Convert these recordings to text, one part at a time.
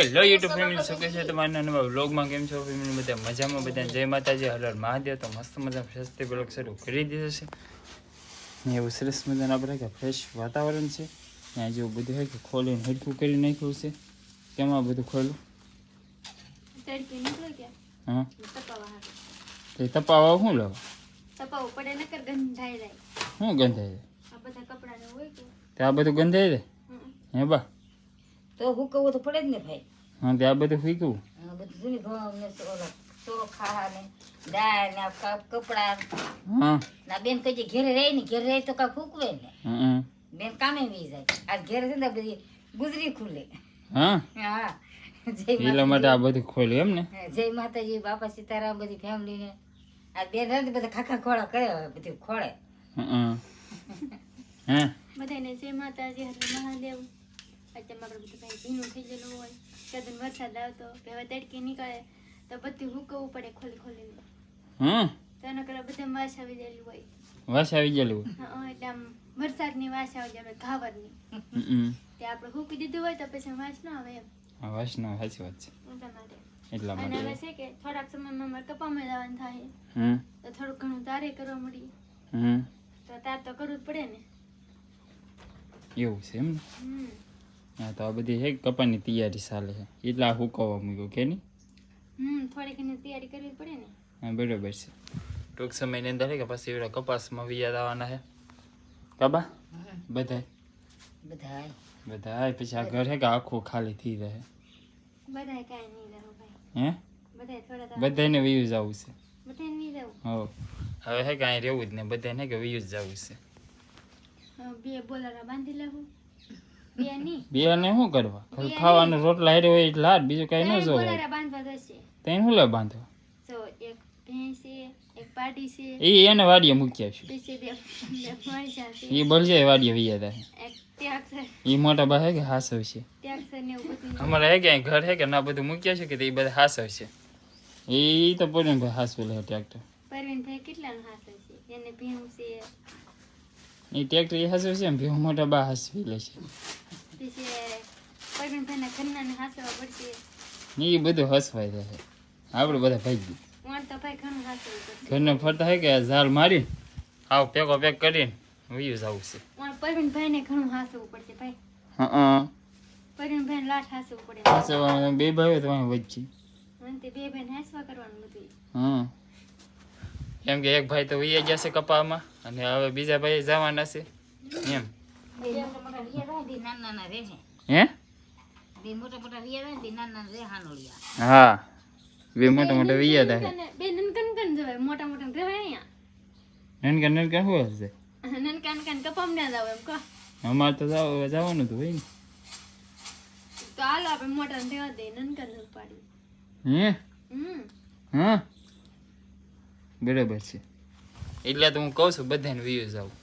Hello YouTube family શું કહે છે તમારા નવા વ્લોગમાં કેમ છો ફેમિલી બધા મજામાં બધા જય માતાજી હર હર મહાદેવ તો મસ્ત મજા ફેસ્ટિવલ બ્લોગ શરૂ કરી દીધો છે ને એવું સરસ મજાનું આપણે કે ફ્રેશ વાતાવરણ છે ત્યાં જેવું બધું હોય કે ખોલીને હરખું કરી નાખ્યું છે કેમાં બધું ખોલું હા તે તપાવા શું લેવા શું ગંધાઈ જાય આ બધું ગંધાઈ જાય હે બા તો હુકવું તો પડે જ ને ભાઈ. હા ત્યાં બધું ફીકવું બધું ને ઘઉં ને ચોખા ને દાળ ને કપડા હા ના બેન કઈ ઘેરે રહી ને ઘેરે રહી તો કાંઈ ફૂકવે ને બેન કામે વી જાય આજ ઘેરે છે ને બધી ગુજરી ખુલે હા હા એટલા માટે આ બધું ખોલ્યું એમ ને જય માતાજી બાપા સીતારામ બધી ફેમિલી ને આ બેન રહે બધા ખાખા ખોળા કરે બધું ખોળે હા બધાને જય માતાજી હર મહાદેવ અત્યારમાં આપણે બધું ભાઈ ભીનું થઈ ગયેલું હોય કદન વરસાદ આવતો કે હવે તડકી નીકળે તો બધું હુકવવું પડે ખોલી ખોલીને તો એના કરતા બધા વાસ આવી ગયેલું હોય વાસ આવી ગયેલું હા એટલે આમ વરસાદની વાસ આવી જાય ઘાવરની તે આપણે હુકી દીધું હોય તો પછી વાસ ન આવે એમ હા વાસ ના સાચી વાત છે એટલા અને હવે માટે છે કે થોડાક સમયમાં અમારે કપામાં જવાનું થાય તો થોડું ઘણું તારે કરવા મળી તો તાર તો કરવું જ પડે ને એવું છે એમ ને હા તો આ બધી છે કપાની તૈયારી ચાલે છે એટલા હુકવવા મૂક્યું કે નહીં થોડી ઘણી તૈયારી કરવી પડે ને હા બરાબર છે ટૂંક સમયની અંદર છે કે પછી એવડા કપાસમાં વિયાદ આવવાના છે કાબા બધાય બધા બધાય પછી આ ઘર છે કે આખું ખાલી થઈ રહે બધાય કાંઈ નહીં રહો ભાઈ હે બધાય થોડા બધાને વ્યૂઝ જવું છે બધાય નહીં રહું હો હવે છે કે અહીં રહેવું જ ને બધાને કે વ્યૂઝ જવું છે બે બોલારા બાંધી લેવું બે નહીં બે ને શું કરવા ખાલી ખાવાનું રોટલા હેરે હોય એટલે હાથ બીજું કઈ ન જોવે બોલારા બાંધવા જશે તને શું લે બાંધો તો એક ભેંસ છે એક પાડી છે એને વાડીએ મૂકી આવશું પછી બે મરચા છે એ બળજે વાડીએ વૈયા થાય એક ત્યાગ છે એ મોટા બા હે કે હાસવ છે ત્યાગ છે ને એવું બધું અમારે હે કે અહીં ઘર હે કે ના બધું મૂક્યા છે કે એ બધા હાસવ છે એ તો પડ્યું ભાઈ હાસવેલ હે ટ્રેક્ટર પરવીનભાઈ કેટલાનું હાથ છે એને ભેંસ છે એ ટ્રેક્ટર એ હાસવ છે ને ભેવ મોટા બા હાસવી લે છે પછી પરવીનભાઈના ઘરનાને હાસવા પડશે એ બધું હસવાય રહે આપણે બધા ભાઈ વણ તો ભાઈ ઘણું હાસવું પડશે ઘરને ફરતા હે કે ઝાલ મારી આવ પેકો પેક કરીને વ્યૂઝ આવું છે વણ પરવીનભાઈને ઘણું હાસવું પડશે ભાઈ હા પરવીનભાઈને લાઠ હાસવું પડે હાસવા બે ભાઈઓ તમારે વચ્ચે અને તે બે ભાઈને હાસવા કરવાનું બધું હા કેમ કે એક ભાઈ તો વૈયા જશે કપામાં અને હવે બીજા ભાઈ જવાના છે એમ બે મોટા મોટા વિયા રહે નાના નાના રહે હે બે મોટા મોટા વિયા રહે નાના નાના રહે હાનોળિયા હા બે મોટા મોટા વૈયા થાય બે નનકન જવાય મોટા મોટા રહેવાય અહીંયા નનકા નનકા શું હશે નનકન કપામ ના જાવ એમ કહો અમારે તો જવાનું હતું હોય ને તો હાલો આપણે મોટા રહેવા દે નનકન પાડી હે હમ હા બરાબર છે એટલે તો હું કહું છું બધાને વ્યૂઝ આવું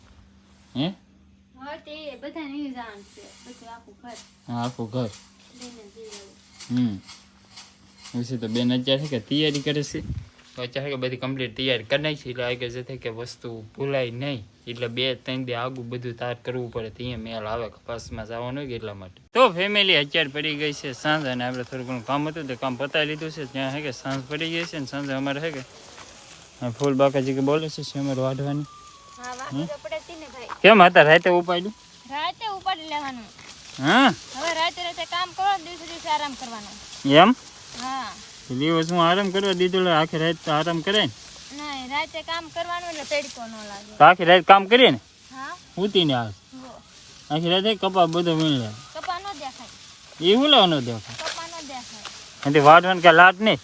હે હવે તે બધાને ઈ જાણ છે બધું આખું ઘર હા આખું ઘર લઈને જઈ આવું પછી તો બેન અત્યારે છે કે તૈયારી કરે છે તો અત્યારે કે બધી કમ્પ્લીટ તૈયારી કરી નાખી એટલે આગળ જતે કે વસ્તુ ભૂલાય નહીં એટલે 2-3 દી આગું બધું તાર કરવું પડે ત્યાં મેલ આવે કપાસમાં જવાનું હોય કે એટલા માટે તો ફેમિલી અત્યારે પડી ગઈ છે સાંજ અને આપણે થોડું ઘણું કામ હતું તો કામ પતાવી લીધું છે ત્યાં છે કે સાંજ પડી ગઈ છે ને સાંજે અમારે છે કે ફૂલ બાકાજી કે બોલે છે અમારે વાઢવાની હા વાહ તો પડે તી ને ભાઈ કેમ હતા રાતે ઉપાડ્યું રાતે ઉપાડી લેવાનું હા હવે રાતે રાતે કામ કરો દિવસે દિવસે આરામ કરવાનો એમ હા દિવસ હું આરામ કરવા દીધું આખી રાત તો આરામ કરે ને નહીં રાતે કામ કરવાનું એટલે તડકો ન લાગે તો આખી રાત કામ કરીએ ને હા ઉતીને આવે આખી રાતે કપા બધો વીણ લે કપા ન દેખાય એ હું લાવવાનો દેખાય કપા ન દેખાય અને વાઢવાનું કે લાટ નહીં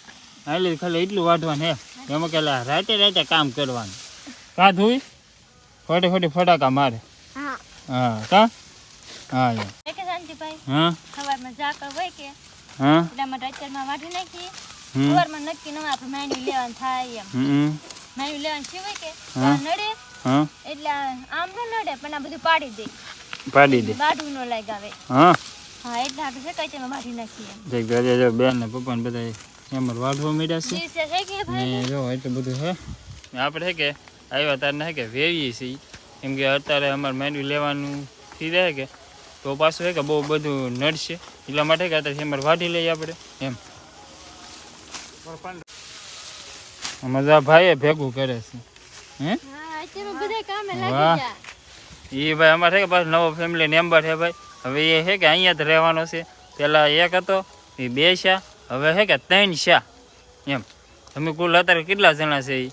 એટલે ખાલી એટલું વાઢવાનું હે એમાં કે રાતે રાતે કામ કરવાનું કાં ધોઈ ખોટી ખોટી ફટાકા મારે હા હા કા હા એમ કે શાંતિભાઈ હા સવારમાં ઝાકળ હોય કે હા એટલા માટે અત્યારમાં વાઢી નાખીએ સવારમાં નક્કી ન આપણે માયનું લેવાનું થાય એમ માયનું લેવાનું છે હોય કે નડે હા એટલે આમ ન નડે પણ આ બધું પાડી દે પાડી દે વાઢવું ન લાગાવે હા હા એટલે આપણે છે કઈ તેમાં વાઢી નાખીએ જે ઘરે જો બેન ને પપ્પા ને બધા એમ વાઢવા મળ્યા છે દિવસે છે કે ભાઈ ને જો એટલું બધું હે આપણે છે કે આવ્યા તારને છે કે વેવીએ છીએ કેમ કે અત્યારે અમારે મેન્યુ લેવાનું થઈ રહે કે તો તો પાછું છે કે બહુ બધું નડશે એટલા માટે કે અત્યારે અમારે વાઢી લઈએ આપણે એમ મજા ભાઈ ભેગું કરે છે હે હા અત્યારે બધા કામે વાહ. લાગી ગયા એ ભાઈ અમારે છે કે પાછું નવો ફેમિલી મેમ્બર છે ભાઈ હવે એ છે કે અહીંયા જ રહેવાનો છે પેલા એક હતો એ 2 શા હવે છે કે 3 શા એમ તમે કુલ અત્યારે કેટલા જણા છે એ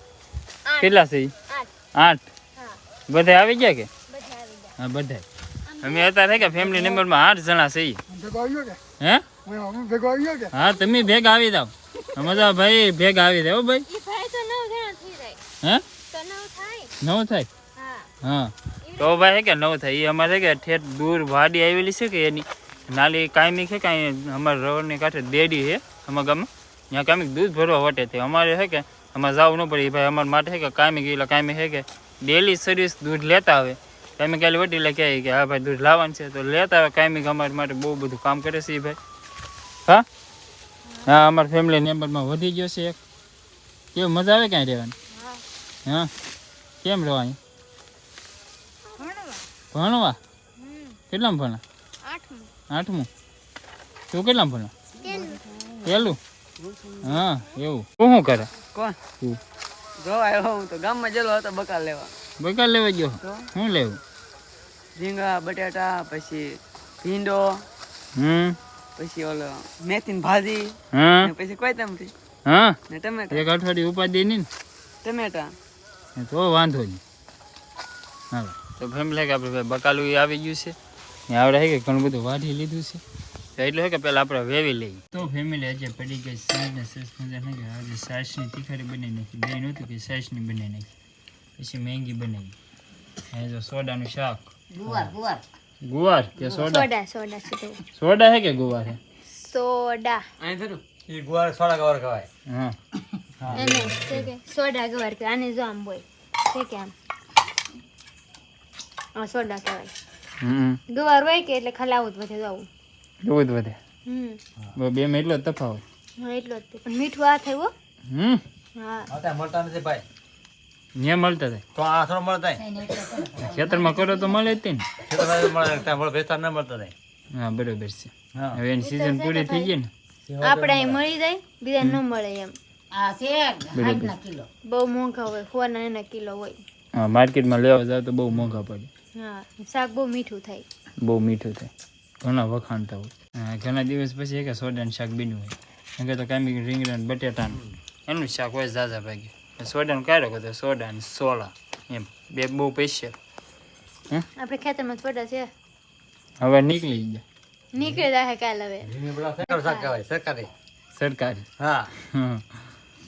કેટલા છે એ 8 હા બધા આવી ગયા કે બધા આવી ગયા હા બધા અમે અત્યારે છે કે ફેમિલી નંબરમાં 8 જણા છે ઈ. હે હા તમે ભેગા આવી જાવ મજા ભાઈ ભેગા આવી જાવ ભાઈ ઈ ભાઈ તો 9 જણા થઈ જાય હે તો 9 થાય 9 થાય હા હા તો ભાઈ કે 9 થાય એ અમારે કે ઠેઠ દૂર વાડી આવેલી છે કે એની નાલી કાયમી છે કાંઈ અમારે રોડની કાંઠે ડેરી છે અમારા ગામમાં ત્યાં કાયમી દૂધ ભરવા વટે છે અમારે છે કે અમારે જવું ન પડે એ ભાઈ અમારા માટે છે કે કાયમી ગયેલા કાયમી છે કે ડેલી સર્વિસ દૂધ લેતા આવે કાયમી કાલે વટી એટલે કહે કે હા ભાઈ દૂધ લાવવાનું છે તો લેતા આવે કાયમી અમારા માટે બહુ બધું કામ કરે છે એ ભાઈ હા હા અમારા ફેમિલી મેમ્બરમાં વધી ગયો છે એક કેવું મજા આવે ક્યાંય રહેવાની હા હા કેમ રહેવાની ભણવા ભણવા હમ કેટલામાં ભણા 8મું 8મું તું કેટલામાં ભણા પેલું 1 હા એવું તું શું કરે કોણ તું જો આવ્યો હું તો ગામમાં જેલો હતો બકાલ લેવા બકાલ લેવા ગયો તો શું લેવું રીંગણા બટાટા પછી ભીંડો પછી ઓલો મેથીની ભાજી હા ને પછી કોથમરી હા ને ટમેટા એક અઠવાડિયું ઉપાધિ નહીં ટમેટા ને તો વાંધો નહીં હા તો ફેમિલી કે આપણે બકાલું એ આવી ગયું છે ને આવડે છે કે ઘણું બધું વાઢી લીધું છે તો એટલે છે કે પહેલાં આપણે વેવી લઈએ તો ફેમિલી આજે પડી ગઈ સાસ ને સરસ મજા નહીં કે આજે સાસની તીખારી બનાવી નાખી બે નહોતું કે સાસની બનાવી નાખી પછી મેંગી બનાવી એ જો સોડાનું શાક ગુવાર કે સોડા સોડા સોડા છે કે ગુવાર છે સોડા અહીં ધરું એ ગુવાર સોડા કવર કવાય હા એને છે કે સોડા ગવાર કે આને જો આમ બોલ છે કે આમ આ સોડા કહેવાય ગવાર હોય કે એટલે ખલાવું જ વધે જવું દૂધ વધે હમ બે માં એટલો જ તફાવત હા એટલો જ તે. પણ મીઠું આ થયું હા અત્યારે મળતા નથી ભાઈ ન્યા મળતા થાય તો આ થોડો મળતા થાય ખેતરમાં કરો તો મળે જ તે ને ખેતરમાં મળે ત્યાં મળે વેચાણ ન મળતા થાય હા બરોબર છે હા હવે એની સિઝન પૂરી થઈ ગઈ ને આપણે અહીં મળી જાય બીજા ન મળે એમ બહુ મોંઘા હોય ફોરના એના કિલો હોય હા માર્કેટમાં લેવા જાવ તો બહુ મોંઘા પડે હા શાક બહુ મીઠું થાય બહુ મીઠું થાય ઘણા વખાણતા હોય હા, ઘણા દિવસ પછી એક સોડાનું શાક બન્યું હોય એમ કે તો કાંઈ રીંગણા ને બટેટાનું એનું શાક હોય ઝાઝા ભાગે સોડાનું કાઢો કે તો સોડા ને સોલા એમ બે બહુ પૈસા આપણે ખેતરમાં થોડા છે હવે નીકળી ગયા નીકળી જાય કાલ હવે શાક કહેવાય સરકારી સરકારી હા હા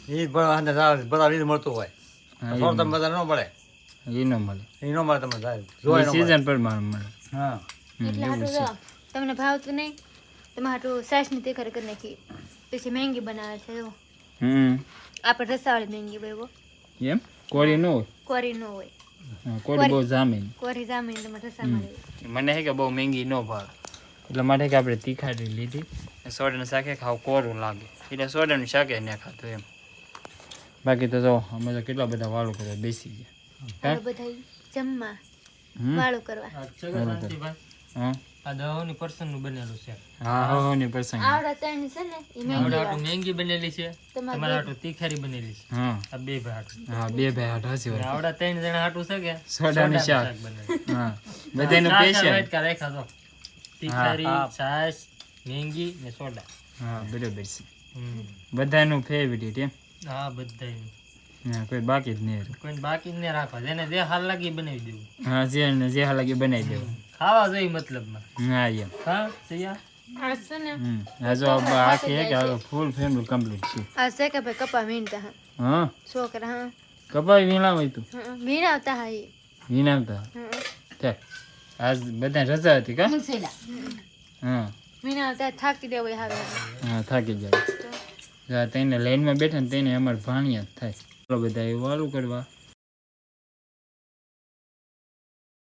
એ જ બધા લીધું મળતું હોય હા, થોડું તમે બધા ન મળે એ ન મળે એ ન મળે તમને સાહેબ જોઈ ન મળે સિઝન પર મળે હા એટલે હાટું જો તમને ભાવતું નહીં તમે હાટું સાસની તીખારી કરી નાખી પછી મેંગી બનાવે છે જો આપણે રસાવાળી મેંગી બરાબર એમ કોરી ન હોય કોરી ન હોય હા, કોરી બહુ જામે કોરી જામીને તમે રસા મળે મને છે કે બહુ મેંગી ન ભાવે એટલે માટે કે આપણે તીખારી લીધી સોડાનું શાકે ખાવ કોરું લાગે એટલે સોડાનું શાકે ન ખાતું એમ બાકી તો જો અમે તો કેટલા બધા વાળું કરવા બેસી ગયા હવે બધા જમવા હમ? વાળું કરવા હા આ દવાની પર્સન નું બનેલું છે હા હો ની પ્રસંગ આવડા ત્રણ છે ને એ મેંગી તમારા વાળું. હાટુ મેંગી બનેલી છે તમારે તમારા હાટુ તીખારી બનેલી છે હા આ બે ભાઈ હાટુ હા બે ભાઈ હાથ હસી અને વાત આવડા 3 જણા હાટુ છે કે સોડાનું શાક બનેલું હા બધાનું ચાર સ્પેશિયલ વાટકા રાખ્યા છો. તીખારી હા. છાશ મેંગી ને સોડા હા બરોબર છે બધાનું ફેવરિટ એમ હા બધાય હા કોઈ બાકી જ નહીં રહ્યું. કોઈ બાકી જ ન રાખવા જેને જે હાલ લાગી એ બનાવી દેવું હા જે હાલાકી બનાવી દેવું ખાવા જોઈએ મતલબમાં હા એમ હા સૈયા આ છે ને હા જો આખી છે કે હવે ફૂલ ફેમિલી કમ્પ્લીટ છે આ છે કે ભાઈ કપા વીણતા હા હા છોકરા હા કપાઈ વીણાવાય તું હા, વીણાવતા હા એ વીણાવતા હા. ચાલ આજ બધા રજા હતી કા હા વીણાવતા થાકી દેવો હવે હા થાકી જાય તેને લાઈનમાં બેઠા ને તેને અમારે ભાણિયા જ થાય ચાલો બધા એ વાળું કરવા